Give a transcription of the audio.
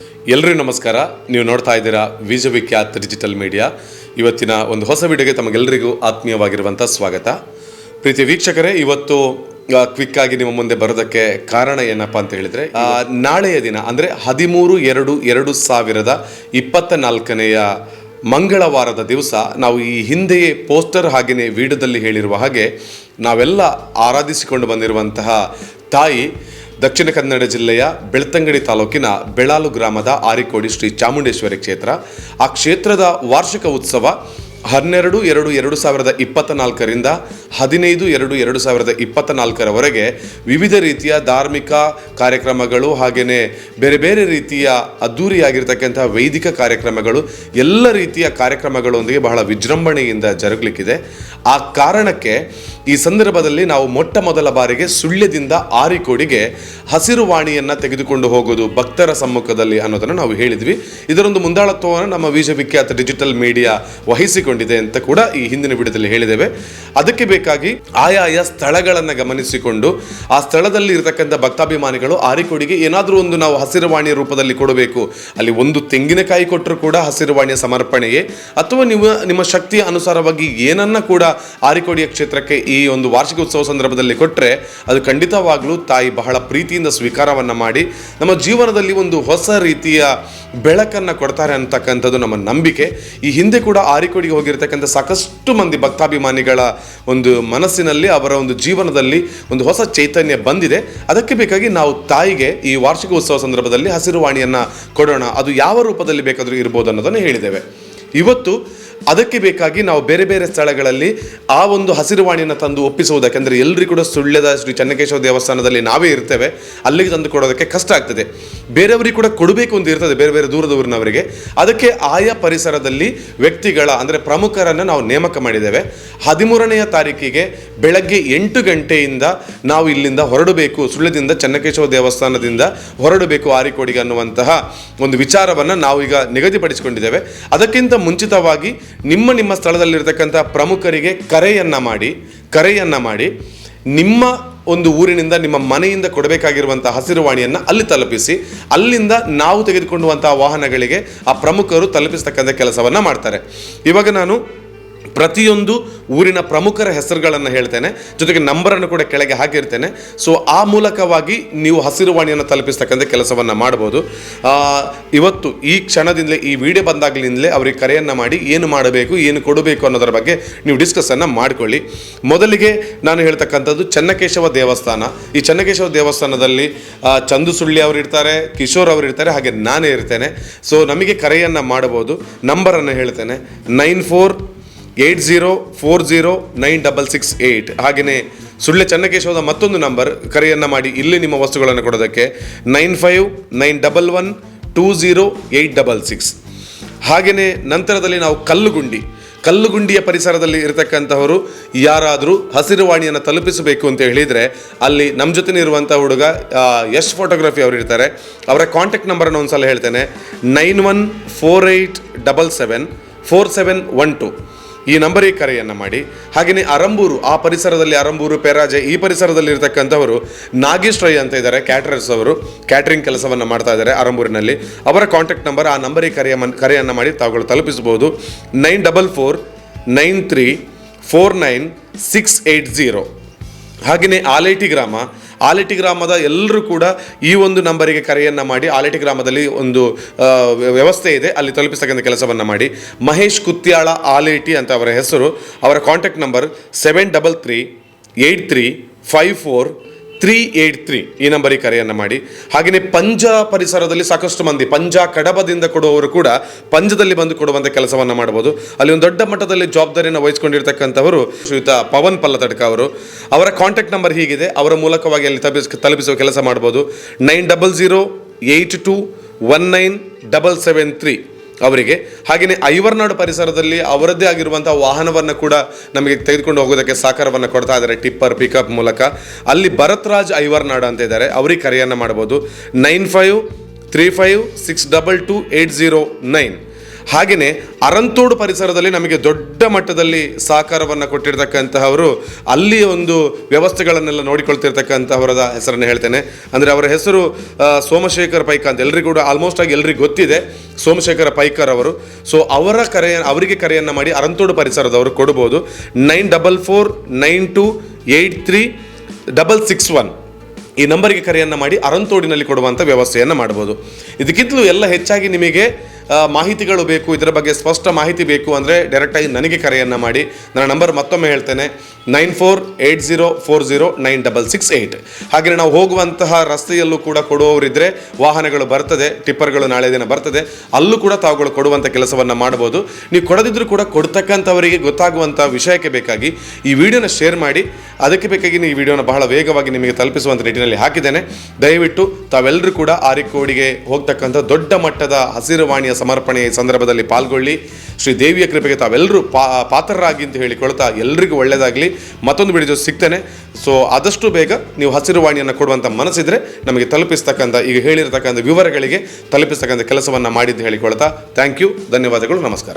ಎಲ್ಲರಿಗೂ ನಮಸ್ಕಾರ. ನೀವು ನೋಡ್ತಾ ಇದ್ದೀರಾ ವಿಶ್ವವಿಖ್ಯಾತ ಡಿಜಿಟಲ್ ಮೀಡಿಯಾ. ಇವತ್ತಿನ ಒಂದು ಹೊಸ ವಿಡಿಯೋಗೆ ತಮಗೆಲ್ಲರಿಗೂ ಆತ್ಮೀಯವಾಗಿರುವಂಥ ಸ್ವಾಗತ. ಪ್ರೀತಿ ವೀಕ್ಷಕರೇ, ಇವತ್ತು ಕ್ವಿಕ್ ಆಗಿ ನಿಮ್ಮ ಮುಂದೆ ಬರೋದಕ್ಕೆ ಕಾರಣ ಏನಪ್ಪ ಅಂತ ಹೇಳಿದ್ರೆ, ನಾಳೆಯ ದಿನ ಅಂದರೆ 13/2/2024 ಮಂಗಳವಾರದ ದಿವಸ ನಾವು ಈ ಹಿಂದೆಯೇ ಪೋಸ್ಟರ್ ಹಾಗೆಯೇ ವಿಡಿಯೋದಲ್ಲಿ ಹೇಳಿರುವ ಹಾಗೆ ನಾವೆಲ್ಲ ಆರಾಧಿಸಿಕೊಂಡು ಬಂದಿರುವಂತಹ ತಾಯಿ ದಕ್ಷಿಣ ಕನ್ನಡ ಜಿಲ್ಲೆಯ ಬೆಳ್ತಂಗಡಿ ತಾಲೂಕಿನ ಬೆಳಾಲು ಗ್ರಾಮದ ಆರಿಕೋಡಿ ಶ್ರೀ ಚಾಮುಂಡೇಶ್ವರಿ ಕ್ಷೇತ್ರ. ಆ ಕ್ಷೇತ್ರದ ವಾರ್ಷಿಕ ಉತ್ಸವ 12/2/2024 15/2/2024 ವಿವಿಧ ರೀತಿಯ ಧಾರ್ಮಿಕ ಕಾರ್ಯಕ್ರಮಗಳು ಹಾಗೆಯೇ ಬೇರೆ ಬೇರೆ ರೀತಿಯ ಅದ್ದೂರಿಯಾಗಿರ್ತಕ್ಕಂಥ ವೈದಿಕ ಕಾರ್ಯಕ್ರಮಗಳು, ಎಲ್ಲ ರೀತಿಯ ಕಾರ್ಯಕ್ರಮಗಳೊಂದಿಗೆ ಬಹಳ ವಿಜೃಂಭಣೆಯಿಂದ ಜರುಗಲಿಕ್ಕಿದೆ. ಆ ಕಾರಣಕ್ಕೆ ಈ ಸಂದರ್ಭದಲ್ಲಿ ನಾವು ಮೊಟ್ಟ ಮೊದಲ ಬಾರಿಗೆ ಸುಳ್ಯದಿಂದ ಆರಿಕೋಡಿಗೆ ಹಸಿರು ವಾಣಿಯನ್ನು ತೆಗೆದುಕೊಂಡು ಹೋಗೋದು ಭಕ್ತರ ಸಮ್ಮುಖದಲ್ಲಿ ಅನ್ನೋದನ್ನು ನಾವು ಹೇಳಿದ್ವಿ. ಇದರೊಂದು ಮುಂದಾಳತ್ವವನ್ನು ನಮ್ಮ ವಿಶ್ವವಿಖ್ಯಾತ ಡಿಜಿಟಲ್ ಮೀಡಿಯಾ ವಹಿಸಿಕೊಂಡಿದೆ ಅಂತ ಕೂಡ ಈ ಹಿಂದಿನ ವಿಡಿಯೋದಲ್ಲಿ ಹೇಳಿದ್ದೇವೆ. ಅದಕ್ಕೆ ಬೇಕಾಗಿ ಆಯಾಯ ಸ್ಥಳಗಳನ್ನು ಗಮನಿಸಿಕೊಂಡು ಆ ಸ್ಥಳದಲ್ಲಿ ಇರತಕ್ಕಂಥ ಭಕ್ತಾಭಿಮಾನಿಗಳು ಆರಿಕೋಡಿಗೆ ಏನಾದರೂ ಒಂದು ನಾವು ಹಸಿರು ವಾಣಿಯ ರೂಪದಲ್ಲಿ ಕೊಡಬೇಕು, ಅಲ್ಲಿ ಒಂದು ತೆಂಗಿನಕಾಯಿ ಕೊಟ್ಟರು ಕೂಡ ಹಸಿರು ವಾಣಿಯ ಸಮರ್ಪಣೆಯೇ, ಅಥವಾ ನೀವು ನಿಮ್ಮ ಶಕ್ತಿಯ ಅನುಸಾರವಾಗಿ ಏನನ್ನ ಕೂಡ ಆರಿಕೋಡಿಯ ಕ್ಷೇತ್ರಕ್ಕೆ ಈ ಒಂದು ವಾರ್ಷಿಕ ಉತ್ಸವ ಸಂದರ್ಭದಲ್ಲಿ ಕೊಟ್ಟರೆ ಅದು ಖಂಡಿತವಾಗ್ಲೂ ತಾಯಿ ಬಹಳ ಪ್ರೀತಿಯಿಂದ ಸ್ವೀಕಾರವನ್ನು ಮಾಡಿ ನಮ್ಮ ಜೀವನದಲ್ಲಿ ಒಂದು ಹೊಸ ರೀತಿಯ ಬೆಳಕನ್ನು ಕೊಡ್ತಾರೆ ಅಂತಕ್ಕಂಥದ್ದು ನಮ್ಮ ನಂಬಿಕೆ. ಈ ಹಿಂದೆ ಕೂಡ ಆರಿಕೋಡಿಗೆ ಹೋಗಿರ್ತಕ್ಕಂಥ ಸಾಕಷ್ಟು ಮಂದಿ ಭಕ್ತಾಭಿಮಾನಿಗಳ ಒಂದು ಮನಸ್ಸಿನಲ್ಲಿ, ಅವರ ಒಂದು ಜೀವನದಲ್ಲಿ ಒಂದು ಹೊಸ ಚೈತನ್ಯ ಬಂದಿದೆ. ಅದಕ್ಕೆ ಬೇಕಾಗಿ ನಾವು ತಾಯಿಗೆ ಈ ವಾರ್ಷಿಕ ಉತ್ಸವ ಸಂದರ್ಭದಲ್ಲಿ ಹಸಿರು ವಾಣಿಯನ್ನು ಕೊಡೋಣ, ಅದು ಯಾವ ರೂಪದಲ್ಲಿ ಬೇಕಾದರೂ ಇರ್ಬೋದು ಅನ್ನೋದನ್ನು ಹೇಳಿದ್ದೇವೆ. ಇವತ್ತು ಅದಕ್ಕೆ ಬೇಕಾಗಿ ನಾವು ಬೇರೆ ಬೇರೆ ಸ್ಥಳಗಳಲ್ಲಿ ಆ ಒಂದು ಹಸಿರು ವಾಣಿಯನ್ನು ತಂದು ಒಪ್ಪಿಸುವುದಕ್ಕೆ, ಅಂದರೆ ಎಲ್ಲರಿಗೂ ಕೂಡ ಸುಳ್ಯದ ಶ್ರೀ ಚೆನ್ನಕೇಶವ ದೇವಸ್ಥಾನದಲ್ಲಿ ನಾವೇ ಇರ್ತೇವೆ, ಅಲ್ಲಿಗೆ ತಂದು ಕೊಡೋದಕ್ಕೆ ಕಷ್ಟ ಆಗ್ತದೆ. ಬೇರೆಯವರಿಗೆ ಕೂಡ ಕೊಡಬೇಕು ಅಂತ ಇರ್ತದೆ, ಬೇರೆ ಬೇರೆ ದೂರದ ಊರಿನವರಿಗೆ. ಅದಕ್ಕೆ ಆಯಾ ಪರಿಸರದಲ್ಲಿ ವ್ಯಕ್ತಿಗಳ ಅಂದರೆ ಪ್ರಮುಖರನ್ನು ನಾವು ನೇಮಕ ಮಾಡಿದ್ದೇವೆ. 13ನೇ ತಾರೀಕಿಗೆ ಬೆಳಗ್ಗೆ 8 ಗಂಟೆಯಿಂದ ನಾವು ಇಲ್ಲಿಂದ ಹೊರಡಬೇಕು, ಸುಳ್ಯದಿಂದ ಚೆನ್ನಕೇಶವ ದೇವಸ್ಥಾನದಿಂದ ಹೊರಡಬೇಕು ಆರಿಕೋಡಿಗೆ ಅನ್ನುವಂತಹ ಒಂದು ವಿಚಾರವನ್ನು ನಾವು ಈಗ ನಿಗದಿಪಡಿಸಿಕೊಂಡಿದ್ದೇವೆ. ಅದಕ್ಕಿಂತ ಮುಂಚಿತವಾಗಿ ನಿಮ್ಮ ಸ್ಥಳದಲ್ಲಿರ್ತಕ್ಕಂಥ ಪ್ರಮುಖರಿಗೆ ಕರೆಯನ್ನು ಮಾಡಿ ನಿಮ್ಮ ಒಂದು ಊರಿನಿಂದ, ನಿಮ್ಮ ಮನೆಯಿಂದ ಕೊಡಬೇಕಾಗಿರುವಂಥ ಹಸಿರು ವಾಣಿಯನ್ನು ಅಲ್ಲಿ ತಲುಪಿಸಿ, ಅಲ್ಲಿಂದ ನಾವು ತೆಗೆದುಕೊಂಡುವಂತಹ ವಾಹನಗಳಿಗೆ ಆ ಪ್ರಮುಖರು ತಲುಪಿಸ್ತಕ್ಕಂಥ ಕೆಲಸವನ್ನು ಮಾಡ್ತಾರೆ. ಇವಾಗ ನಾನು ಪ್ರತಿಯೊಂದು ಊರಿನ ಪ್ರಮುಖರ ಹೆಸರುಗಳನ್ನು ಹೇಳ್ತೇನೆ, ಜೊತೆಗೆ ನಂಬರನ್ನು ಕೂಡ ಕೆಳಗೆ ಹಾಕಿರ್ತೇನೆ. ಸೊ ಆ ಮೂಲಕವಾಗಿ ನೀವು ಹಸಿರು ವಾಣಿಯನ್ನು ತಲುಪಿಸ್ತಕ್ಕಂಥ ಕೆಲಸವನ್ನು ಮಾಡ್ಬೋದು. ಇವತ್ತು ಈ ಕ್ಷಣದಿಂದಲೇ, ಈ ವಿಡಿಯೋ ಬಂದಾಗಲಿಂದಲೇ ಅವರಿಗೆ ಕರೆಯನ್ನು ಮಾಡಿ ಏನು ಮಾಡಬೇಕು, ಏನು ಕೊಡಬೇಕು ಅನ್ನೋದರ ಬಗ್ಗೆ ನೀವು ಡಿಸ್ಕಸ್ಸನ್ನು ಮಾಡಿಕೊಳ್ಳಿ. ಮೊದಲಿಗೆ ನಾನು ಹೇಳ್ತಕ್ಕಂಥದ್ದು ಚೆನ್ನಕೇಶವ ದೇವಸ್ಥಾನ. ಈ ಚೆನ್ನಕೇಶವ ದೇವಸ್ಥಾನದಲ್ಲಿ ಚಂದು ಸುಳ್ಳಿ ಅವರು ಇರ್ತಾರೆ, ಕಿಶೋರ್ ಅವರು ಇರ್ತಾರೆ, ಹಾಗೆ ನಾನೇ ಇರ್ತೇನೆ. ಸೊ ನಮಗೆ ಕರೆಯನ್ನು ಮಾಡಬಹುದು. ನಂಬರನ್ನು ಹೇಳ್ತೇನೆ, 9480409668. ಹಾಗೆಯೇ ಸುಳ್ಯ ಚೆನ್ನಕೇಶವದ ಮತ್ತೊಂದು ನಂಬರ್, ಕರೆಯನ್ನು ಮಾಡಿ ಇಲ್ಲಿ ನಿಮ್ಮ ವಸ್ತುಗಳನ್ನು ಕೊಡೋದಕ್ಕೆ 9597208666. ಹಾಗೆಯೇ ನಂತರದಲ್ಲಿ ನಾವು ಕಲ್ಲುಗುಂಡಿಯ ಪರಿಸರದಲ್ಲಿ ಇರತಕ್ಕಂಥವರು ಯಾರಾದರೂ ಹಸಿರು ವಾಣಿಯನ್ನು ತಲುಪಿಸಬೇಕು ಅಂತ ಹೇಳಿದರೆ, ಅಲ್ಲಿ ನಮ್ಮ ಜೊತೆ ಇರುವಂಥ ಹುಡುಗ ಯಶ್ ಫೋಟೋಗ್ರಫಿ ಅವರು ಇರ್ತಾರೆ. ಅವರ ಕಾಂಟ್ಯಾಕ್ಟ್ ನಂಬರನ್ನು ಒಂದು ಸಲ ಹೇಳ್ತೇನೆ, 9148774712. ಈ ನಂಬರಿಗೆ ಕರೆಯನ್ನು ಮಾಡಿ. ಹಾಗೆಯೇ ಅರಂಬೂರು, ಆ ಪರಿಸರದಲ್ಲಿ ಅರಂಬೂರು, ಪೆರಾಜೆ, ಈ ಪರಿಸರದಲ್ಲಿ ಇರತಕ್ಕಂಥವರು ನಾಗೇಶ್ ರೈ ಅಂತ ಇದ್ದಾರೆ, ಕ್ಯಾಟರರ್ಸ್ ಅವರು, ಕ್ಯಾಟ್ರಿಂಗ್ ಕೆಲಸವನ್ನು ಮಾಡ್ತಾ ಇದ್ದಾರೆ ಅರಂಬೂರಿನಲ್ಲಿ. ಅವರ ಕಾಂಟ್ಯಾಕ್ಟ್ ನಂಬರ್, ಆ ನಂಬರಿಗೆ ಕರೆಯನ್ನು ಮಾಡಿ ತಾವುಗಳು ತಲುಪಿಸಬಹುದು. 9443499680. ಹಾಗೆಯೇ ಆಲೇಟಿ ಗ್ರಾಮದ ಎಲ್ಲರೂ ಕೂಡ ಈ ಒಂದು ನಂಬರಿಗೆ ಕರೆಯನ್ನು ಮಾಡಿ, ಆಲೇಟಿ ಗ್ರಾಮದಲ್ಲಿ ಒಂದು ವ್ಯವಸ್ಥೆ ಇದೆ, ಅಲ್ಲಿ ತಲುಪಿಸ್ತಕ್ಕಂಥ ಕೆಲಸವನ್ನು ಮಾಡಿ. ಮಹೇಶ್ ಕುತ್ಯಾಳ ಆಲೇಟಿ ಅಂತ ಅವರ ಹೆಸರು. ಅವರ ಕಾಂಟ್ಯಾಕ್ಟ್ ನಂಬರ್ 7383854383. ಈ ನಂಬರಿಗೆ ಕರೆಯನ್ನು ಮಾಡಿ. ಹಾಗೆಯೇ ಪಂಜಾ ಪರಿಸರದಲ್ಲಿ ಸಾಕಷ್ಟು ಮಂದಿ, ಪಂಜಾ ಕಡಬದಿಂದ ಕೊಡುವವರು ಕೂಡ ಪಂಜದಲ್ಲಿ ಬಂದು ಕೊಡುವಂಥ ಕೆಲಸವನ್ನು ಮಾಡ್ಬೋದು. ಅಲ್ಲಿ ಒಂದು ದೊಡ್ಡ ಮಟ್ಟದಲ್ಲಿ ಜವಾಬ್ದಾರಿಯನ್ನು ವಹಿಸಿಕೊಂಡಿರ್ತಕ್ಕಂಥವರು ಶ್ರೀಯುತ ಪವನ್ ಪಲ್ಲತಡ್ಕ ಅವರು. ಅವರ ಕಾಂಟ್ಯಾಕ್ಟ್ ನಂಬರ್ ಹೀಗಿದೆ, ಅವರ ಮೂಲಕವಾಗಿ ಅಲ್ಲಿ ತಲುಪಿಸುವ ಕೆಲಸ ಮಾಡ್ಬೋದು. 9008219773 ಅವರಿಗೆ. ಹಾಗೆಯೇ ಐವರ್ನಾಡು ಪರಿಸರದಲ್ಲಿ ಅವರದ್ದೇ ಆಗಿರುವಂಥ ವಾಹನವನ್ನು ಕೂಡ ನಮಗೆ ತೆಗೆದುಕೊಂಡು ಹೋಗೋದಕ್ಕೆ ಸಹಕಾರವನ್ನು ಕೊಡ್ತಾ ಇದ್ದಾರೆ, ಟಿಪ್ಪರ್ ಪಿಕಪ್ ಮೂಲಕ. ಅಲ್ಲಿ ಭರತ್ ರಾಜ್ ಐವರ್ನಾಡು ಅಂತ ಇದ್ದಾರೆ, ಅವರಿಗೆ ಕರೆಯನ್ನು ಮಾಡ್ಬೋದು. 9535622809. ಹಾಗೆಯೇ ಅರಂತೋಡು ಪರಿಸರದಲ್ಲಿ ನಮಗೆ ದೊಡ್ಡ ದೊಡ್ಡ ಮಟ್ಟದಲ್ಲಿ ಸಹಕಾರವನ್ನು ಕೊಟ್ಟಿರ್ತಕ್ಕಂತಹವರು, ಅಲ್ಲಿ ಒಂದು ವ್ಯವಸ್ಥೆಗಳನ್ನೆಲ್ಲ ನೋಡಿಕೊಳ್ತಿರ್ತಕ್ಕಂಥವರದ ಹೆಸರನ್ನು ಹೇಳ್ತೇನೆ. ಅಂದರೆ ಅವರ ಹೆಸರು ಸೋಮಶೇಖರ್ ಪೈಕ ಅಂತ ಎಲ್ರಿಗೂ ಕೂಡ ಆಲ್ಮೋಸ್ಟ್ ಆಗಿ ಎಲ್ರಿಗೂ ಗೊತ್ತಿದೆ, ಸೋಮಶೇಖರ ಪೈಕರ್ ಅವರು. ಸೊ ಅವರಿಗೆ ಕರೆಯನ್ನು ಮಾಡಿ ಅರಂತೋಡು ಪರಿಸರದವರು ಕೊಡ್ಬೋದು. 9449283661 ಈ ನಂಬರಿಗೆ ಕರೆಯನ್ನು ಮಾಡಿ ಅರಂತೋಡಿನಲ್ಲಿ ಕೊಡುವಂಥ ವ್ಯವಸ್ಥೆಯನ್ನು ಮಾಡ್ಬೋದು. ಇದಕ್ಕಿಂತಲೂ ಎಲ್ಲ ಹೆಚ್ಚಾಗಿ ನಿಮಗೆ ಮಾಹಿತಿಗಳು ಬೇಕು, ಇದರ ಬಗ್ಗೆ ಸ್ಪಷ್ಟ ಮಾಹಿತಿ ಬೇಕು ಅಂದರೆ ಡೈರೆಕ್ಟಾಗಿ ನನಗೆ ಕರೆಯನ್ನು ಮಾಡಿ. ನನ್ನ ನಂಬರ್ ಮತ್ತೊಮ್ಮೆ ಹೇಳ್ತೇನೆ, 9480409668. ಹಾಗೆಯೇ ನಾವು ಹೋಗುವಂತಹ ರಸ್ತೆಯಲ್ಲೂ ಕೂಡ ಕೊಡುವವರಿದ್ದರೆ ವಾಹನಗಳು ಬರ್ತದೆ, ಟಿಪ್ಪರ್ಗಳು ನಾಳೆ ದಿನ ಬರ್ತದೆ, ಅಲ್ಲೂ ಕೂಡ ತಾವುಗಳು ಕೊಡುವಂಥ ಕೆಲಸವನ್ನು ಮಾಡ್ಬೋದು. ನೀವು ಕೊಡದಿದ್ದರೂ ಕೂಡ ಕೊಡ್ತಕ್ಕಂಥವರಿಗೆ ಗೊತ್ತಾಗುವಂಥ ವಿಷಯಕ್ಕೆ ಬೇಕಾಗಿ ಈ ವಿಡಿಯೋನ ಶೇರ್ ಮಾಡಿ. ಅದಕ್ಕೆ ಬೇಕಾಗಿ ಈ ವಿಡಿಯೋನ ಬಹಳ ವೇಗವಾಗಿ ನಿಮಗೆ ತಲುಪಿಸುವಂಥ ನಿಟ್ಟಿನಲ್ಲಿ ಹಾಕಿದ್ದೇನೆ. ದಯವಿಟ್ಟು ತಾವೆಲ್ಲರೂ ಕೂಡ ಆರಿಕೋಡಿಗೆ ಹೋಗ್ತಕ್ಕಂಥ ದೊಡ್ಡ ಮಟ್ಟದ ಹಸಿರುವಾಣಿಯ ಸಮರ್ಪಣೆಯ ಸಂದರ್ಭದಲ್ಲಿ ಪಾಲ್ಗೊಳ್ಳಿ. ಶ್ರೀ ದೇವಿಯ ಕೃಪೆಗೆ ತಾವೆಲ್ಲರೂ ಪಾತ್ರರಾಗಿ ಅಂತ ಹೇಳಿಕೊಳ್ತಾ ಎಲ್ರಿಗೂ ಒಳ್ಳೆಯದಾಗಲಿ. ಮತ್ತೊಂದು ವಿಡಿಯೋ ಸಿಗ್ತೇನೆ. ಸೊ ಆದಷ್ಟು ಬೇಗ ನೀವು ಹಸಿರುವಾಣಿಯನ್ನು ಕೊಡುವಂಥ ಮನಸ್ಸಿದ್ರೆ ನಮಗೆ ತಲುಪಿಸ್ತಕ್ಕಂಥ ಈಗ ಹೇಳಿರ್ತಕ್ಕಂಥ ವಿವರಗಳಿಗೆ ತಲುಪಿಸ್ತಕ್ಕಂಥ ಕೆಲಸವನ್ನು ಮಾಡಿದ್ದು ಹೇಳಿಕೊಳ್ತಾ ಥ್ಯಾಂಕ್ ಯು, ಧನ್ಯವಾದಗಳು, ನಮಸ್ಕಾರ.